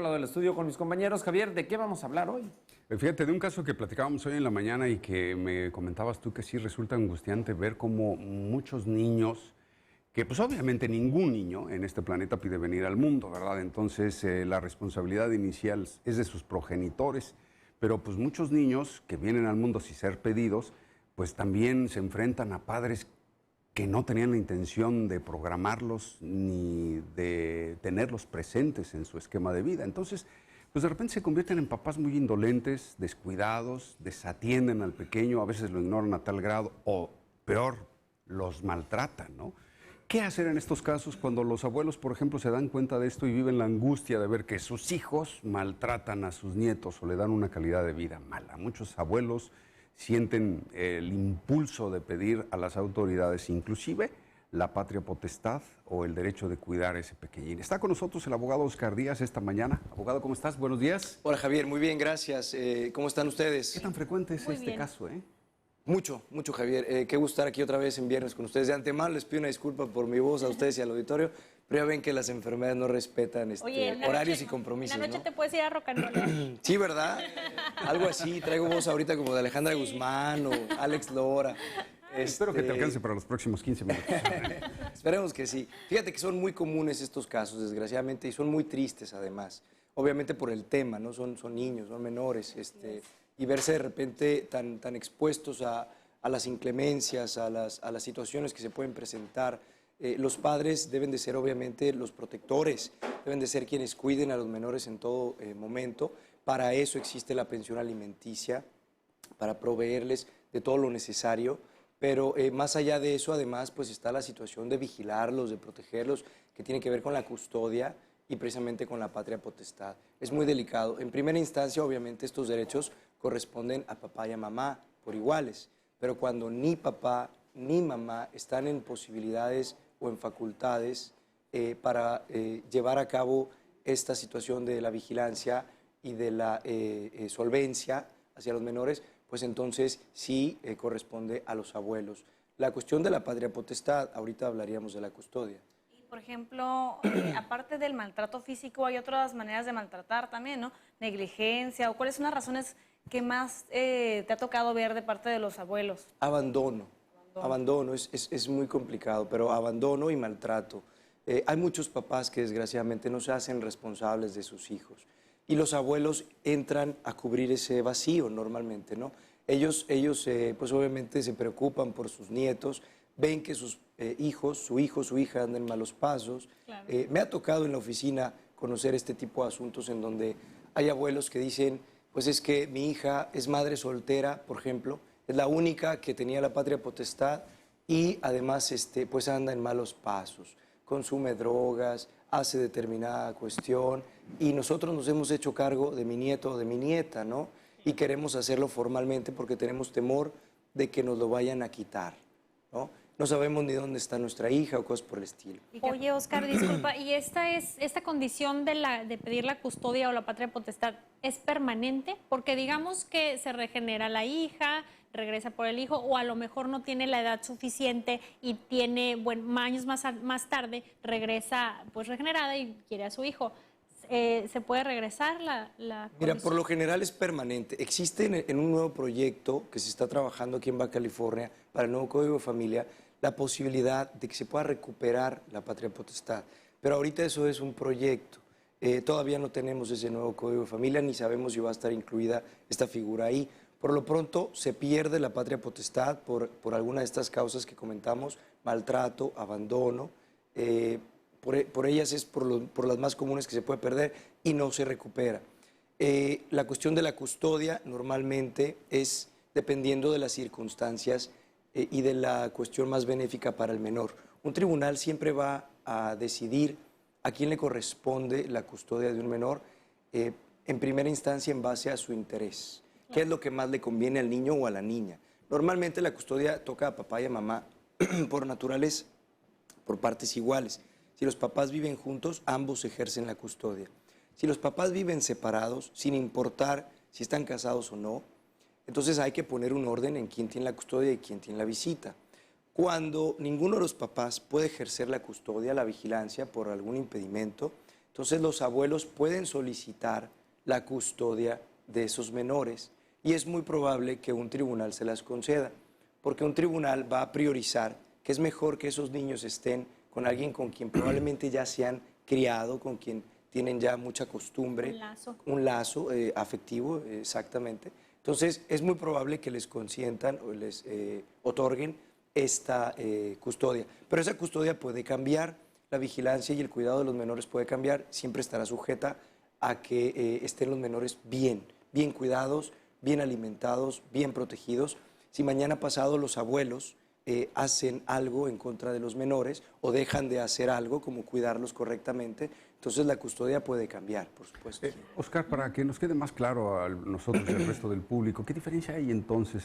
Lado del estudio con mis compañeros. Javier, ¿de qué vamos a hablar hoy? Fíjate, de un caso que platicábamos hoy en la mañana y que me comentabas tú que sí resulta angustiante ver cómo muchos niños, que pues obviamente ningún niño en este planeta pide venir al mundo, ¿verdad? Entonces la responsabilidad inicial es de sus progenitores, pero pues muchos niños que vienen al mundo sin ser pedidos, pues también se enfrentan a padres que no tenían la intención de programarlos ni de tenerlos presentes en su esquema de vida. Entonces, pues de repente se convierten en papás muy indolentes, descuidados, desatienden al pequeño, a veces lo ignoran a tal grado o peor, los maltratan, ¿no? ¿Qué hacer en estos casos cuando los abuelos, por ejemplo, se dan cuenta de esto y viven la angustia de ver que sus hijos maltratan a sus nietos o le dan una calidad de vida mala? Muchos abuelos sienten el impulso de pedir a las autoridades, inclusive la patria potestad o el derecho de cuidar a ese pequeñín. Está con nosotros el abogado Oscar Díaz esta mañana. Abogado, ¿cómo estás? Buenos días. Hola Javier, muy bien, gracias. ¿Cómo están ustedes? ¿Qué tan frecuente es Muy este bien. caso, eh? Mucho, mucho Javier. Qué gusto estar aquí otra vez en viernes con ustedes. De antemano les pido una disculpa por mi voz a ustedes y al auditorio, pero ya ven que las enfermedades no respetan Oye, en la horarios noche- y compromisos, En la noche ¿no? te puedes ir a rock and roll. Sí, ¿verdad? Algo así, traigo voz ahorita como de Alejandra Guzmán o Alex Lora. Espero que te alcance para los próximos 15 minutos. Esperemos que sí. Fíjate que son muy comunes estos casos, desgraciadamente, y son muy tristes además. Obviamente por el tema, ¿no? Son niños, son menores, y verse de repente tan expuestos a las inclemencias, a las situaciones que se pueden presentar. Los padres deben de ser obviamente los protectores, deben de ser quienes cuiden a los menores en todo momento. Para eso existe la pensión alimenticia, para proveerles de todo lo necesario. Pero más allá de eso, además, pues está la situación de vigilarlos, de protegerlos, que tiene que ver con la custodia y precisamente con la patria potestad. Es muy delicado. En primera instancia, obviamente, estos derechos corresponden a papá y a mamá por iguales, pero cuando ni papá ni mamá están en posibilidades o en facultades para llevar a cabo esta situación de la vigilancia y de la solvencia hacia los menores, pues entonces sí corresponde a los abuelos. La cuestión de la patria potestad, ahorita hablaríamos de la custodia. Y, por ejemplo, aparte del maltrato físico, hay otras maneras de maltratar también, ¿no? Negligencia, o cuáles son las razones que más te ha tocado ver de parte de los abuelos. Abandono, es muy complicado, pero abandono y maltrato. Hay muchos papás que desgraciadamente no se hacen responsables de sus hijos y los abuelos entran a cubrir ese vacío normalmente, ¿no? Ellos pues obviamente se preocupan por sus nietos, ven que sus hijos, su hijo, su hija andan en malos pasos. Claro. Me ha tocado en la oficina conocer este tipo de asuntos en donde hay abuelos que dicen, pues es que mi hija es madre soltera, por ejemplo, es la única que tenía la patria potestad y además pues anda en malos pasos, consume drogas, hace determinada cuestión y nosotros nos hemos hecho cargo de mi nieto o de mi nieta, ¿no? Y queremos hacerlo formalmente porque tenemos temor de que nos lo vayan a quitar, ¿no? No sabemos ni dónde está nuestra hija o cosas por el estilo. Oye, Oscar, disculpa, ¿y esta condición de pedir la custodia o la patria potestad es permanente? Porque digamos que se regenera la hija, regresa por el hijo, o a lo mejor no tiene la edad suficiente y tiene, bueno, años más tarde, regresa pues regenerada y quiere a su hijo. ¿Se puede regresar la Mira, condición? por lo general es permanente. Existe en un nuevo proyecto que se está trabajando aquí en Baja California para el nuevo Código de Familia la posibilidad de que se pueda recuperar la patria potestad. Pero ahorita eso es un proyecto. Todavía no tenemos ese nuevo Código de Familia ni sabemos si va a estar incluida esta figura ahí. Por lo pronto se pierde la patria potestad por alguna de estas causas que comentamos, maltrato, abandono. Por ellas es por las más comunes que se puede perder y no se recupera. La cuestión de la custodia normalmente es dependiendo de las circunstancias y de la cuestión más benéfica para el menor. Un tribunal siempre va a decidir a quién le corresponde la custodia de un menor en primera instancia en base a su interés. ¿Qué es lo que más le conviene al niño o a la niña? Normalmente la custodia toca a papá y a mamá por naturaleza, por partes iguales. Si los papás viven juntos, ambos ejercen la custodia. Si los papás viven separados, sin importar si están casados o no, entonces hay que poner un orden en quién tiene la custodia y quién tiene la visita. Cuando ninguno de los papás puede ejercer la custodia, la vigilancia por algún impedimento, Entonces los abuelos pueden solicitar la custodia de esos menores y es muy probable que un tribunal se las conceda, porque un tribunal va a priorizar que es mejor que esos niños estén con alguien con quien probablemente ya se han criado, con quien tienen ya mucha costumbre, un lazo afectivo, exactamente. Entonces es muy probable que les consientan o les otorguen esta custodia, pero esa custodia puede cambiar, la vigilancia y el cuidado de los menores puede cambiar, siempre estará sujeta a que estén los menores bien cuidados, bien alimentados, bien protegidos. Si mañana pasado los abuelos hacen algo en contra de los menores o dejan de hacer algo como cuidarlos correctamente, entonces la custodia puede cambiar, por supuesto. Oscar, para que nos quede más claro a nosotros y al resto del público, ¿qué diferencia hay entonces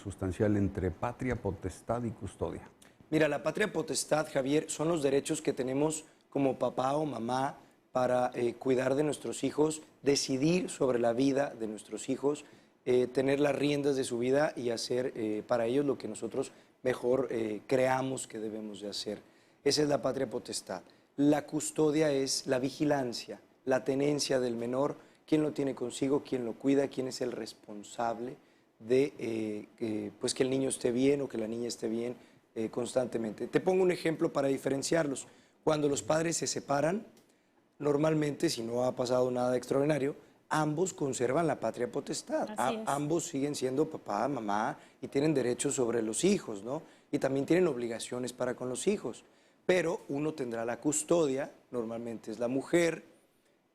sustancial entre patria, potestad y custodia? Mira, la patria potestad, Javier, son los derechos que tenemos como papá o mamá para cuidar de nuestros hijos, decidir sobre la vida de nuestros hijos, tener las riendas de su vida y hacer para ellos lo que nosotros mejor creamos que debemos de hacer. Esa es la patria potestad. La custodia es la vigilancia, la tenencia del menor, quién lo tiene consigo, quién lo cuida, quién es el responsable de pues que el niño esté bien o que la niña esté bien constantemente. Te pongo un ejemplo para diferenciarlos. Cuando los padres se separan, normalmente, si no ha pasado nada extraordinario, ambos conservan la patria potestad. Ambos siguen siendo papá, mamá y tienen derechos sobre los hijos, ¿no? Y también tienen obligaciones para con los hijos. Pero uno tendrá la custodia, normalmente es la mujer,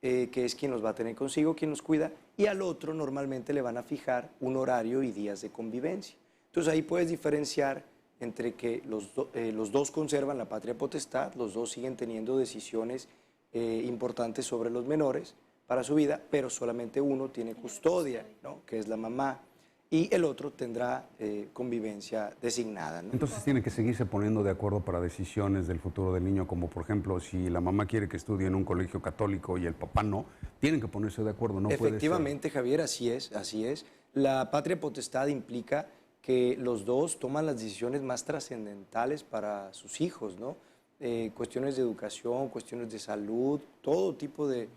que es quien los va a tener consigo, quien los cuida, y al otro normalmente le van a fijar un horario y días de convivencia. Entonces ahí puedes diferenciar entre que los dos conservan la patria potestad, los dos siguen teniendo decisiones importantes sobre los menores para su vida, pero solamente uno tiene custodia, ¿no? Que es la mamá, y el otro tendrá convivencia designada, ¿no? Entonces tienen que seguirse poniendo de acuerdo para decisiones del futuro del niño, como por ejemplo, si la mamá quiere que estudie en un colegio católico y el papá no, tienen que ponerse de acuerdo, no puede ser. Efectivamente, Javier, así es, así es. La patria potestad implica que los dos toman las decisiones más trascendentales para sus hijos, ¿no? Cuestiones de educación, cuestiones de salud, todo tipo de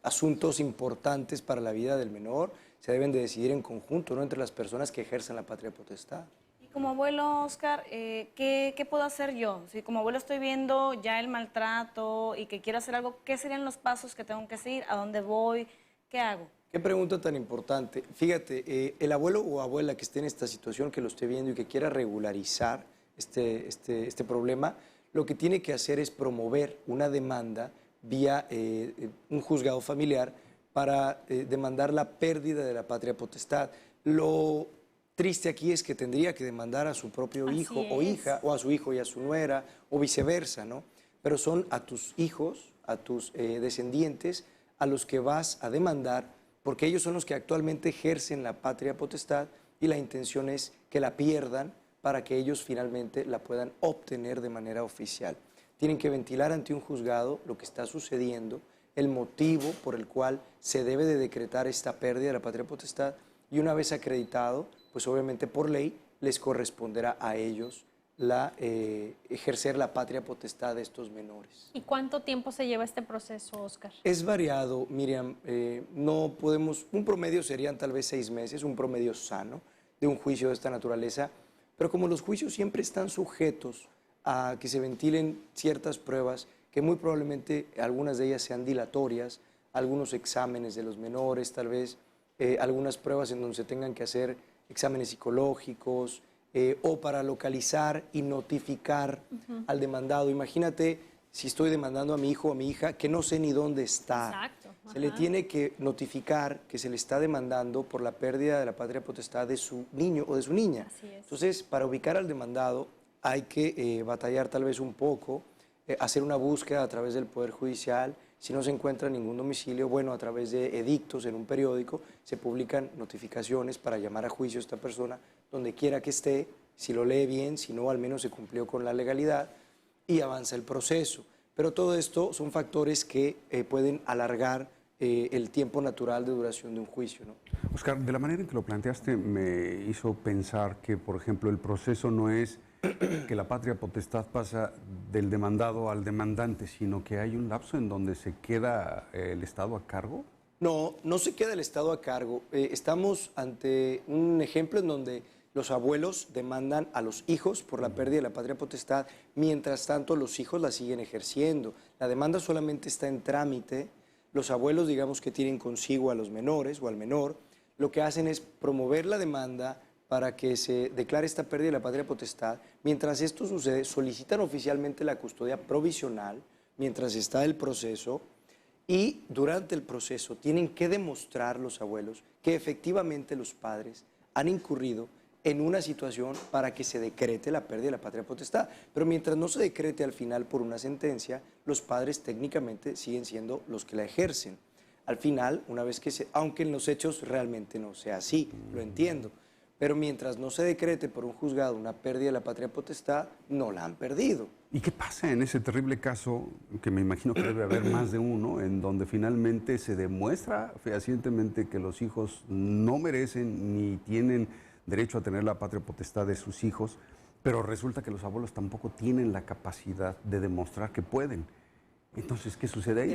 asuntos importantes para la vida del menor se deben de decidir en conjunto, ¿no? Entre las personas que ejercen la patria potestad. Y como abuelo, Oscar, ¿qué puedo hacer yo? Si como abuelo estoy viendo ya el maltrato y que quiero hacer algo, ¿qué serían los pasos que tengo que seguir? ¿A dónde voy? ¿Qué hago? Qué pregunta tan importante. Fíjate, el abuelo o abuela que esté en esta situación, que lo esté viendo y que quiera regularizar este problema, lo que tiene que hacer es promover una demanda vía un juzgado familiar para demandar la pérdida de la patria potestad. Lo triste aquí es que tendría que demandar a su propio hijo o hija, o a su hijo y a su nuera, o viceversa, ¿no? Pero son a tus hijos, a tus descendientes, a los que vas a demandar, porque ellos son los que actualmente ejercen la patria potestad y la intención es que la pierdan para que ellos finalmente la puedan obtener de manera oficial. Tienen que ventilar ante un juzgado lo que está sucediendo, el motivo por el cual se debe de decretar esta pérdida de la patria potestad y una vez acreditado, pues obviamente por ley les corresponderá a ellos ejercer la patria potestad de estos menores. ¿Y cuánto tiempo se lleva este proceso, Oscar? Es variado, Miriam. No podemos, un promedio serían tal vez 6 meses, un promedio sano de un juicio de esta naturaleza, pero como los juicios siempre están sujetos a que se ventilen ciertas pruebas, que muy probablemente algunas de ellas sean dilatorias, algunos exámenes de los menores, tal vez algunas pruebas en donde se tengan que hacer exámenes psicológicos, o para localizar y notificar al demandado. Imagínate si estoy demandando a mi hijo o a mi hija que no sé ni dónde está. Exacto. Se le tiene que notificar que se le está demandando por la pérdida de la patria potestad de su niño o de su niña. Así es. Entonces, para ubicar al demandado hay que batallar tal vez un poco, hacer una búsqueda a través del Poder Judicial. Si no se encuentra ningún domicilio, bueno, a través de edictos en un periódico se publican notificaciones para llamar a juicio a esta persona donde quiera que esté, si lo lee bien, si no, al menos se cumplió con la legalidad y avanza el proceso. Pero todo esto son factores que pueden alargar el tiempo natural de duración de un juicio, ¿no? Oscar, de la manera en que lo planteaste me hizo pensar que, por ejemplo, el proceso no es que la patria potestad pasa del demandado al demandante, sino que hay un lapso en donde se queda el Estado a cargo. No, no se queda el Estado a cargo. Estamos ante un ejemplo en donde los abuelos demandan a los hijos por la pérdida de la patria potestad, mientras tanto los hijos la siguen ejerciendo. La demanda solamente está en trámite. Los abuelos, digamos que tienen consigo a los menores o al menor, lo que hacen es promover la demanda para que se declare esta pérdida de la patria potestad. Mientras esto sucede, solicitan oficialmente la custodia provisional, mientras está el proceso, y durante el proceso tienen que demostrar los abuelos que efectivamente los padres han incurrido en una situación para que se decrete la pérdida de la patria potestad. Pero mientras no se decrete al final por una sentencia, los padres técnicamente siguen siendo los que la ejercen. Al final, una vez que aunque en los hechos realmente no sea así, lo entiendo, pero mientras no se decrete por un juzgado una pérdida de la patria potestad, no la han perdido. ¿Y qué pasa en ese terrible caso, que me imagino que debe haber más de uno, en donde finalmente se demuestra fehacientemente que los hijos no merecen ni tienen derecho a tener la patria potestad de sus hijos, pero resulta que los abuelos tampoco tienen la capacidad de demostrar que pueden? Entonces, ¿qué sucede ahí?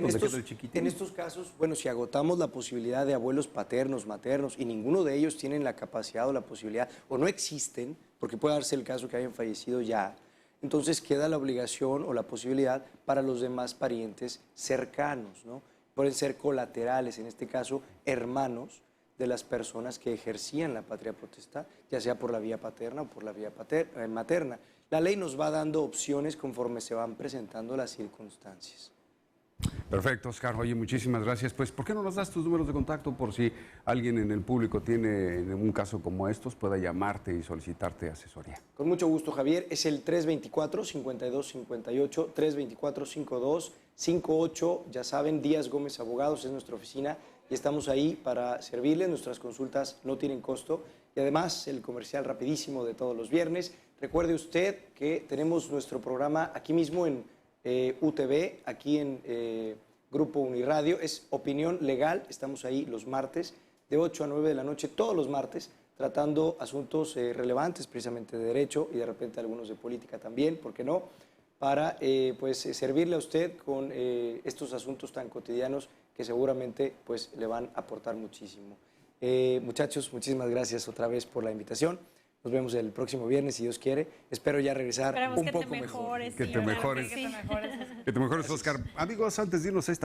En estos casos, bueno, si agotamos la posibilidad de abuelos paternos, maternos, y ninguno de ellos tienen la capacidad o la posibilidad, o no existen, porque puede darse el caso que hayan fallecido ya, entonces queda la obligación o la posibilidad para los demás parientes cercanos, ¿no? Pueden ser colaterales, en este caso, hermanos de las personas que ejercían la patria potestad, ya sea por la vía paterna o por la vía materna. La ley nos va dando opciones conforme se van presentando las circunstancias. Perfecto, Oscar. Oye, muchísimas gracias. Pues, ¿por qué no nos das tus números de contacto por si alguien en el público tiene un caso como estos, pueda llamarte y solicitarte asesoría? Con mucho gusto, Javier. Es el 324-5258, 324-5258. Ya saben, Díaz Gómez Abogados es nuestra oficina y estamos ahí para servirles. Nuestras consultas no tienen costo. Y además, el comercial rapidísimo de todos los viernes. Recuerde usted que tenemos nuestro programa aquí mismo en UTV, aquí en Grupo Uniradio. Es Opinión Legal. Estamos ahí los martes de 8 a 9 de la noche, todos los martes, tratando asuntos relevantes, precisamente de derecho y de repente algunos de política también, ¿por qué no? Para servirle a usted con estos asuntos tan cotidianos que seguramente pues, le van a aportar muchísimo. Muchachos, muchísimas gracias otra vez por la invitación. Nos vemos el próximo viernes, si Dios quiere. Espero ya regresar un poco mejor. Que te mejores. Que te mejores, Oscar. Amigos, antes de irnos a esta